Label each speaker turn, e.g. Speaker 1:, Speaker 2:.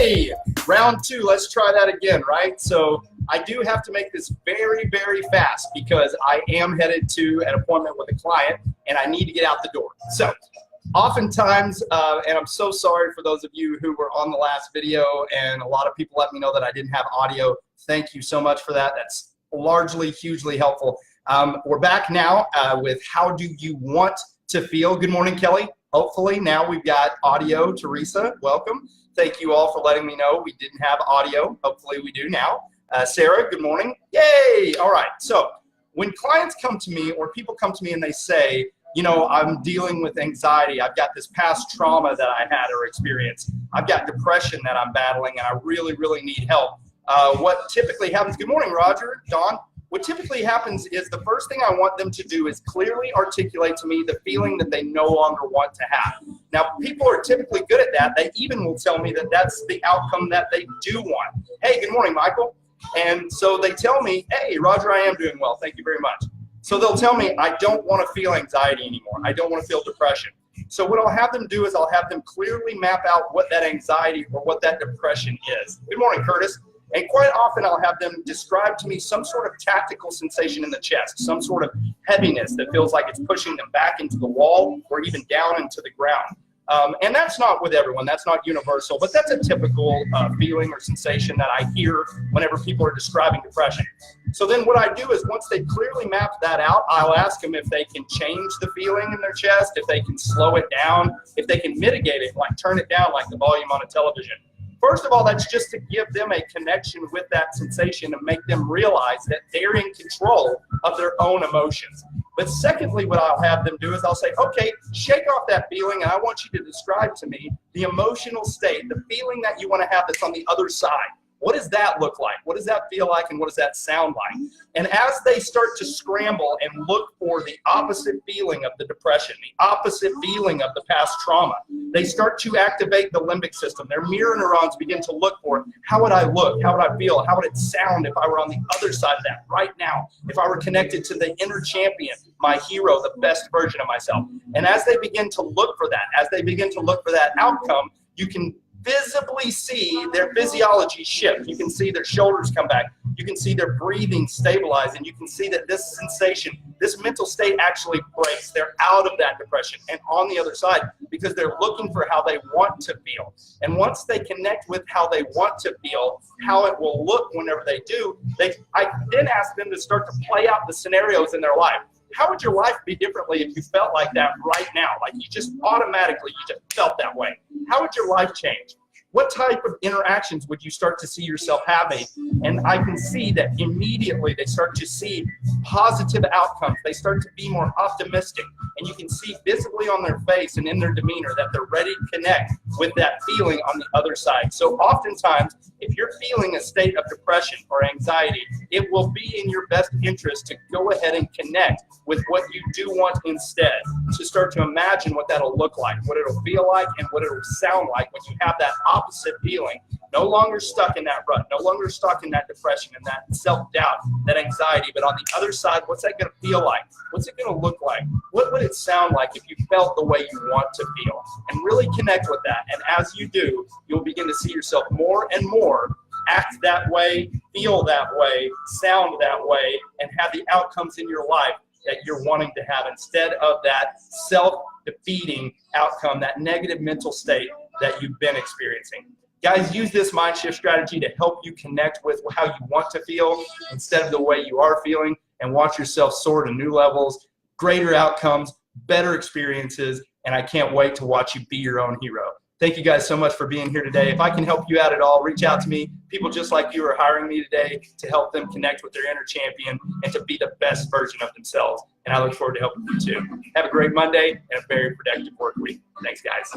Speaker 1: Yay! Round two, let's try that again, right? So I do have to make this very, very fast because I am headed to an appointment with a client and I need to get out the door. So oftentimes, and I'm so sorry for those of you who were on the last video, and a lot of people let me know that I didn't have audio. Thank you so much for that. That's largely, hugely helpful. We're back now with how do you want to feel. Good morning, Kelly. Hopefully now we've got audio. Teresa, welcome. Thank you all for letting me know we didn't have audio. Hopefully we do now. Sarah, good morning. Yay! All right. So when clients come to me or people come to me and they say, you know, I'm dealing with anxiety. I've got this past trauma that I had or experienced. I've got depression that I'm battling and I really, really need help. What typically happens, good morning, Roger, Dawn. What typically happens is the first thing I want them to do is clearly articulate to me the feeling that they no longer want to have. Now, people are typically good at that. They even will tell me that that's the outcome that they do want. Hey, good morning, Michael. And so they tell me, hey, Roger, I am doing well. Thank you very much. So they'll tell me, I don't want to feel anxiety anymore. I don't want to feel depression. So what I'll have them do is I'll have them clearly map out what that anxiety or what that depression is. Good morning, Curtis. And quite often I'll have them describe to me some sort of tactical sensation in the chest, some sort of heaviness that feels like it's pushing them back into the wall or even down into the ground. And that's not with everyone, that's not universal, but that's a typical feeling or sensation that I hear whenever people are describing depression. So then what I do is once they clearly map that out, I'll ask them if they can change the feeling in their chest, if they can slow it down, if they can mitigate it, like turn it down like the volume on a television. First of all, that's just to give them a connection with that sensation and make them realize that they're in control of their own emotions. But secondly, what I'll have them do is I'll say, okay, shake off that feeling and I want you to describe to me the emotional state, the feeling that you want to have that's on the other side. What does that look like? What does that feel like and what does that sound like? And as they start to scramble and look for the opposite feeling of the depression, the opposite feeling of the past trauma, they start to activate the limbic system. Their mirror neurons begin to look for, how would I look? How would I feel? How would it sound if I were on the other side of that right now? If I were connected to the inner champion, my hero, the best version of myself. And as they begin to look for that, as they begin to look for that outcome, you can visibly see their physiology shift. You can see their shoulders come back. You can see their breathing stabilize, and you can see that this sensation, this mental state actually breaks. They're out of that depression and on the other side because they're looking for how they want to feel. And once they connect with how they want to feel, how it will look whenever they do, I then ask them to start to play out the scenarios in their life. How would your life be differently if you felt like that right now? Like you just automatically, you just felt that way. How would your life change? What type of interactions would you start to see yourself having? And I can see that immediately they start to see positive outcomes. They start to be more optimistic. And you can see visibly on their face and in their demeanor that they're ready to connect with that feeling on the other side. So oftentimes, if you're feeling a state of depression or anxiety, it will be in your best interest to go ahead and connect with what you do want instead. To start to imagine what that'll look like, what it'll feel like, and what it'll sound like when you have that opposite feeling. No longer stuck in that rut, no longer stuck in that depression and that self-doubt, that anxiety, but on the other side, what's that going to feel like? What's it going to look like? What would it sound like if you felt the way you want to feel? And really connect with that. And as you do, you'll begin to see yourself more and more act that way, feel that way, sound that way, and have the outcomes in your life that you're wanting to have instead of that self-defeating outcome, that negative mental state that you've been experiencing. Guys, use this mind shift strategy to help you connect with how you want to feel instead of the way you are feeling, and watch yourself soar to new levels, greater outcomes, better experiences, and I can't wait to watch you be your own hero. Thank you guys so much for being here today. If I can help you out at all, reach out to me. People just like you are hiring me today to help them connect with their inner champion and to be the best version of themselves. And I look forward to helping you too. Have a great Monday and a very productive work week. Thanks, guys.